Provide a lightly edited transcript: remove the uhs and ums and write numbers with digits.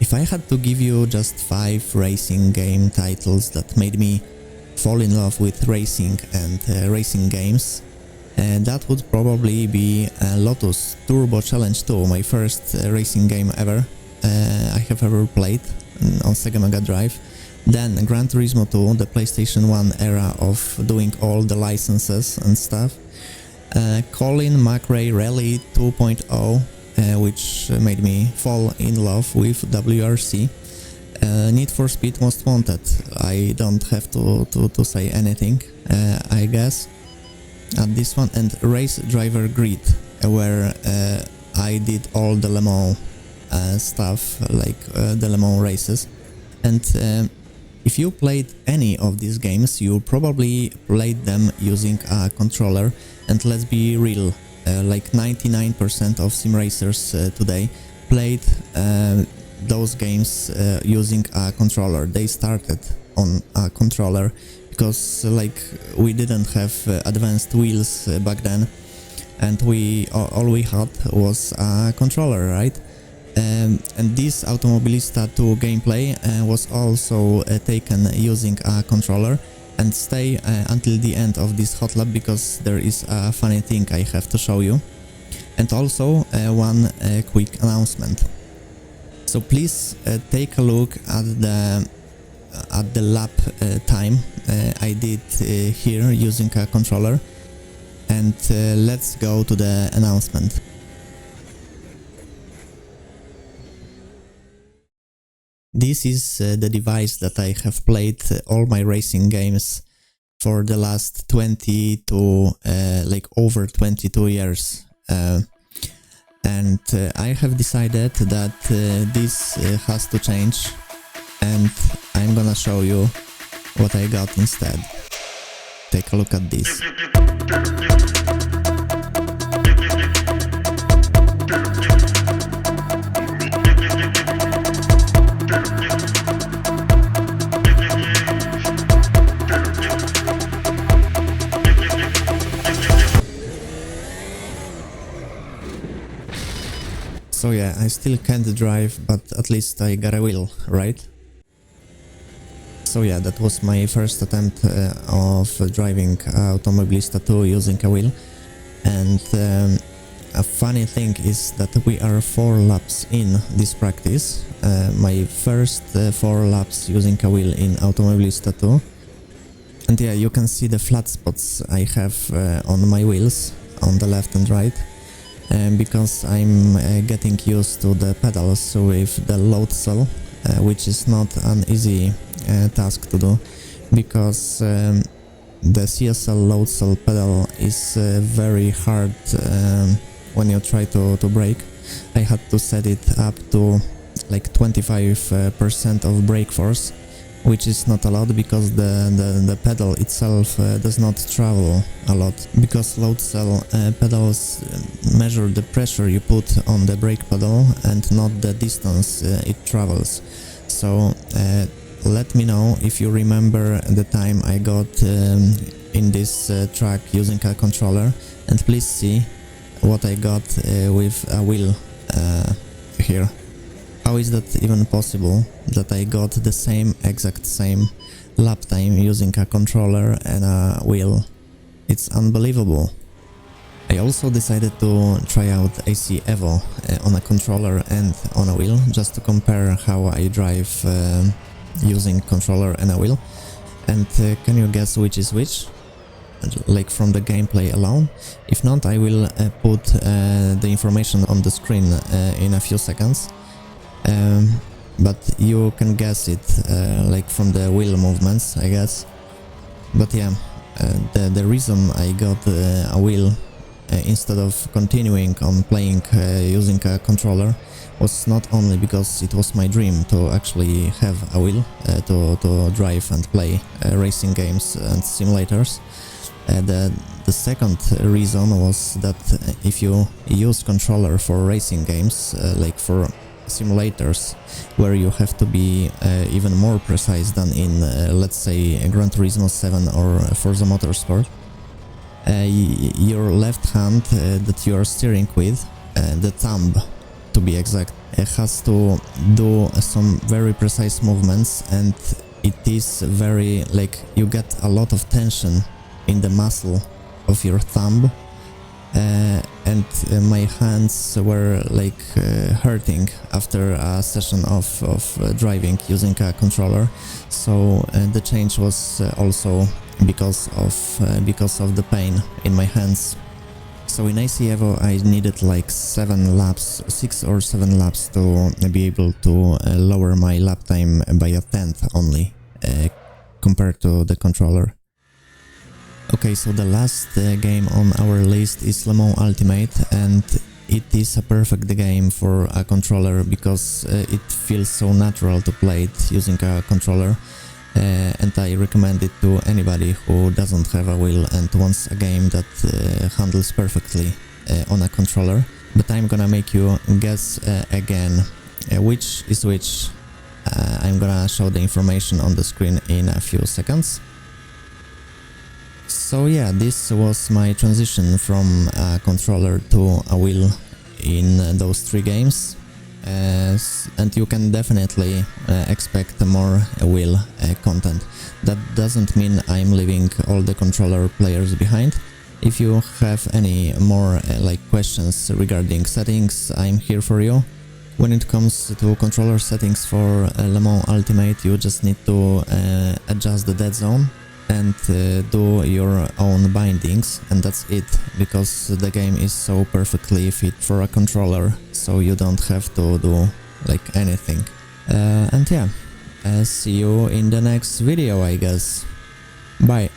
If I had to give you just 5 racing game titles that made me fall in love with racing and racing games, that would probably be Lotus Turbo Challenge 2, my first racing game ever I have ever played on Sega Mega Drive. Then Gran Turismo 2, the PlayStation 1 era of doing all the licenses and stuff. Colin McRae Rally 2.0, which made me fall in love with WRC. Need for Speed Most Wanted, I don't have to say anything, I guess, at this one. And Race Driver Grid, where I did all the Le Mans stuff, like the Le Mans races. And if you played any of these games, you probably played them using a controller. And let's be real, like 99% of sim racers today played those games using a controller. They started on a controller because like we didn't have advanced wheels back then, and all we had was a controller, right? And this Automobilista 2 gameplay was also taken using a controller. And stay until the end of this Hotlap, because there is a funny thing I have to show you. And also one quick announcement. So please take a look at the lap time I did here using a controller. And let's go to the announcement. This is the device that I have played all my racing games for the last 20 to like over 22 years. And I have decided that this has to change, and I'm gonna show you what I got instead. Take a look at this. So yeah, I still can't drive, but at least I got a wheel, right? So yeah, that was my first attempt of driving Automobilista 2 using a wheel. And a funny thing is that we are 4 laps in this practice. My first 4 laps using a wheel in Automobilista 2. And yeah, you can see the flat spots I have on my wheels, on the left and right. Because I'm getting used to the pedals with the load cell, which is not an easy task to do, because the CSL load cell pedal is very hard when you try to brake. I had to set it up to like 25% of brake force, which is not allowed because the pedal itself does not travel a lot, because load cell pedals measure the pressure you put on the brake pedal and not the distance it travels. So let me know if you remember the time I got in this track using a controller, and please see what I got with a wheel here. How is that even possible, that I got the exact same lap time using a controller and a wheel? It's unbelievable. I also decided to try out AC Evo on a controller and on a wheel, just to compare how I drive using controller and a wheel. And can you guess which is which? Like from the gameplay alone? If not, I will put the information on the screen in a few seconds. But you can guess it like from the wheel movements, I guess. But yeah, the reason I got a wheel instead of continuing on playing using a controller was not only because it was my dream to actually have a wheel to drive and play racing games and simulators. The second reason was that if you use controller for racing games, like for simulators, where you have to be even more precise than in, let's say, Gran Turismo 7 or Forza Motorsport, your left hand that you are steering with, the thumb to be exact, has to do some very precise movements, and it is very, like, you get a lot of tension in the muscle of your thumb, and my hands were like hurting after a session of driving using a controller. So the change was also because of the pain in my hands. So in AC Evo I needed like 6 or 7 laps to be able to lower my lap time by a tenth only compared to the controller. Okay, so the last game on our list is Le Mans Ultimate, and it is a perfect game for a controller because it feels so natural to play it using a controller, and I recommend it to anybody who doesn't have a wheel and wants a game that handles perfectly on a controller. But I'm gonna make you guess again which is which. I'm gonna show the information on the screen in a few seconds. So yeah, this was my transition from a controller to a wheel in those 3 games, and you can definitely expect more wheel content. That doesn't mean I'm leaving all the controller players behind. If you have any more like questions regarding settings, I'm here for you. When it comes to controller settings for Le Mans Ultimate, you just need to adjust the dead zone and do your own bindings, and that's it, because the game is so perfectly fit for a controller, so you don't have to do like anything. And yeah, see you in the next video, I guess. Bye.